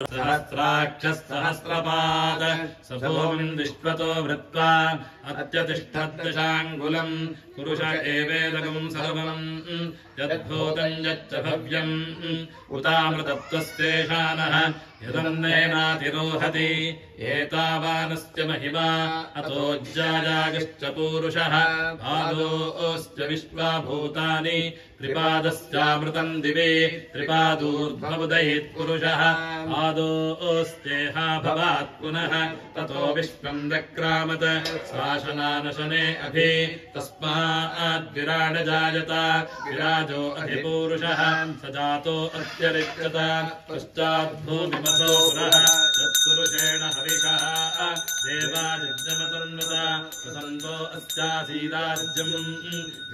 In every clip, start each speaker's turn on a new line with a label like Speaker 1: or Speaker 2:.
Speaker 1: सहस्राक्षसहस्रपाद सभूमिम् विश्वतो वृत्वा अत्यतिष्ठद्दशाङ्गुलम् पुरुष एवेदकम् सर्वम् यद्भूतम् यच्च भव्यम् उतामृतत्वस्तेषानः यदन्नेनातिरोहति एतावानस्य महिमा अतोज्जायागश्च पूरुषः पादोऽश्च विश्वाभूतानि त्रिपादश्चामृतम् दिवे त्रिपादूर्ध्वमुदयेत्पुरुषः पादोऽस्तेहा भवात् पुनः ततो विश्वम् व्यक्रामत् शासनानशने अभि तस्माद्विराडजायत विराजो अधिपूरुषः स जातो अत्यरिच्यत पश्चाद्भूमिमतो पुरः यत्पुरुषेण हविषः देवाजमतन्वता वसन्तो अस्यासीदाज्यम्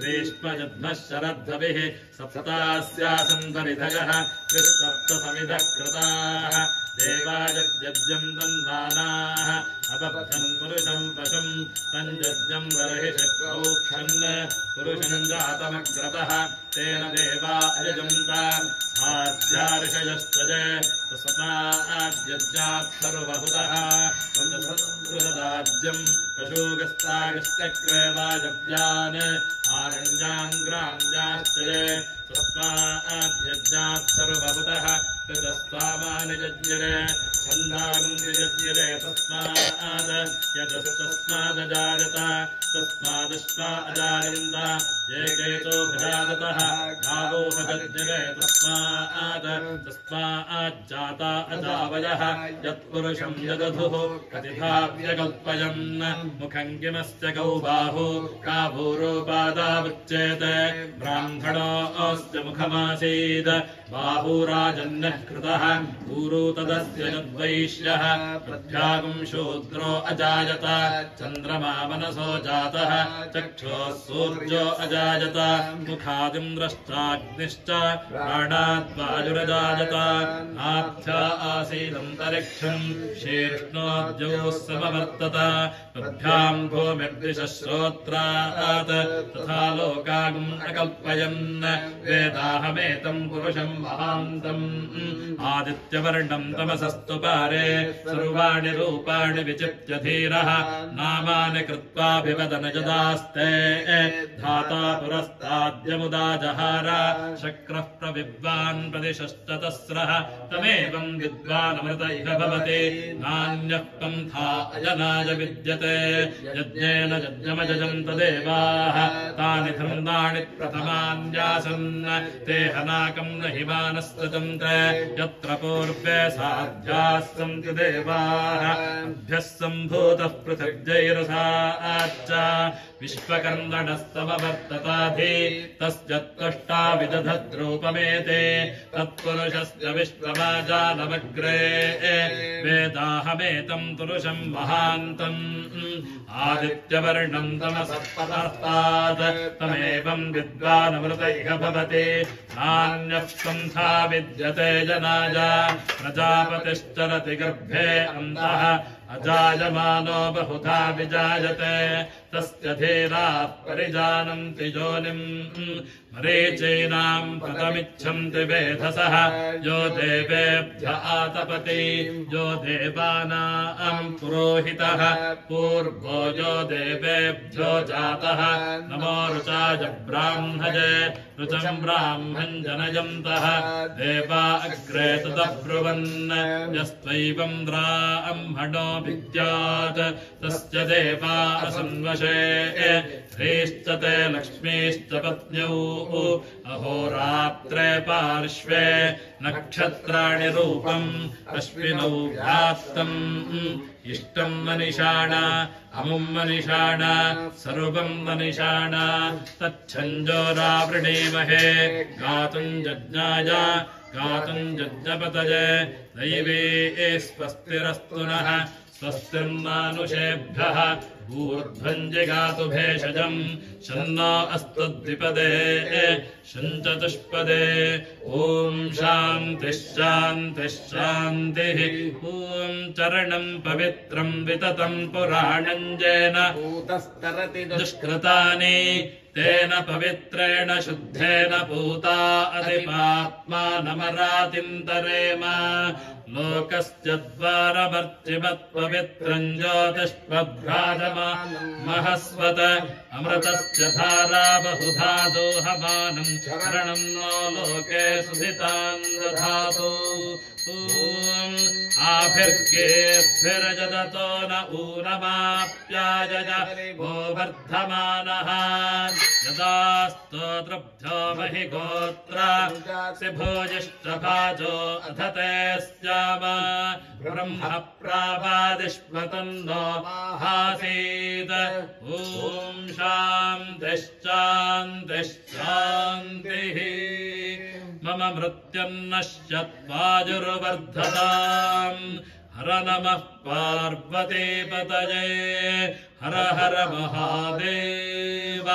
Speaker 1: ग्रीष्मजध्नः शरद्धविः सप्तास्यासन्तरिधयः त्रिसप्तसमिधः कृताः देवाजज्यम् तन्वानाः अपबद्धम् पुरुषम् पशुम् तञ्जज्ञम् बर्हिषक्रोक्षन् पुरुषम् जातमग्रतः तेन देवा अयजन्त आद्यार्षयश्च तस्माद्यज्ञात् सर्वहुतः संस्कृतदाज्यम् पशूगस्तागश्चक्रेवाजव्यान् आरण्यान् ग्राम्याश्च तस्माद्यज्ञात् सर्वहुतः कृतस्त्वामानि जज्ञरे छन्दागम् यजज्ञरे तस्माद् यजस्तस्मादजायत तस्मादश्वा अजायन्त येकेतो भजातः गावो भजज्ञरे तस्माज्जाता अजावयः यत्पुरुषम् यदधुः प्रतिभाव्यकल्पयन् मुखम् किमस्य गौ बाहु का भूरोपादावुच्येते ब्राह्मणोऽस्य मुखमासीत् बाहुराजन्यः कृतः भूरो तदस्य यद्वैश्यः प्रभ्यागम् शूद्रो अजायत चन्द्रमा मनसो जातः चक्षुः सूर्यो अजायत मुखादिन्द्रश्चाग्निश्च प्राणाद्वायुरजायत आभ्या आसीदन्तरिक्षम् शीर्ष्णोद्योः समवर्तत पद्भ्याम् भूमिर्दिशः श्रोत्रात् तथा लोकागम् अकल्पयन् वेदाहमेतम् पुरुषम् महान्तम् आदित्यवर्णम् तमसस्तु पारे सर्वाणि रूपाणि विचित्य धीरः नामानि कृत्वाभिवदन यदास्ते धाता पुरस्ताद्यमुदा जहार शक्रः प्रविद्वान् प्रदिशश्च तस्रः तमेवम् विद्वानमृत इह भवति नान्यः पन्था अजनाय विद्यते यज्ञेन यज्ञमजन्त देवाः तानि धन्दानि प्रथमान्यासन् ते हनाकम् न हिमानस्तजन्ते यत्र पूर्वे साध्याः सन्ति देवाः अभ्यः सम्भूतः पृथिव्यैरसाच्च विश्वकर्मणस्तमवर्तताधि तस्य त्वष्टा विदधद्रूपमेते तत्पुरुषस्य विश्वमाजानमग्रे वेदाहमेतम् पुरुषम् महान्तम् आदित्यवर्णम् तमसः तमेवम् विद्वानमृत इह भवति नान्यः पन्था विद्यते जनाय प्रजापतिश्चरति गर्भे अन्तः अजायमानो बहुधा विजायते तस्य धीराः परिजानन्ति योनिम् मरीचीनाम् पदमिच्छन्ति वेधसः यो देवेभ्य आतपति यो देवानाम् पुरोहितः पूर्वो यो देवेभ्यो जातः नमो ऋचाय ब्राह्मणे ऋचम् ब्राह्मम् जनयन्तः देवा अग्रे ततः ब्रुवन् यस्त्वैवम् ब्राह्मणो विद्यात् तस्य देवा असन्वशे ह्रीश्च ते लक्ष्मीश्च पत्न्यौ अहोरात्रे पार्श्वे नक्षत्राणि रूपम् अश्विनौ व्याप्तम् इष्टम् मनिषाण अमुम् मनिषाण सर्वम् मनिषाण तच्छञ्जोरावृणीमहे गातुम् यज्ञाय गातुम् यज्ञपतये दैवे स्वस्तिरस्तु नः स्वस्तिर्मानुषेभ्यः ऊर्ध्वम् जिगातु भेषजम् शन्नो अस्तु द्विपदे शञ्चतुष्पदे ॐ शान्तिः शान्तिः शान्तिः ॐ चरणम् पवित्रम् विततम् पुराणम् येन दुष्कृतानि तेन पवित्रेण शुद्धेन पूता अधिपात्मानमरातिम् तरेम लोकस्य द्वारमर्चिमत्पवित्रम् ज्योतिष्मभ्राजमानम् महस्वत अमृतस्य धारा बहुधा दोहमानम् शरणम् नो लोके सुधितान् दधातु आभिर्गेभिर्जदतो न ऊनमाप्यायज वो वर्धमानः यदा स्तोत्रभ्यो महि गोत्रा सिभोजिष्टभाजो अधते स्याम ब्रह्म प्रावादिष्मतन्नो हासीत् ॐ शान्तिश्शान्तिश्शान्तिः मम मृत्युर्नश्यत्वाजुर्वर्धताम् हर नमः पार्वतीपतये हर हर महादेव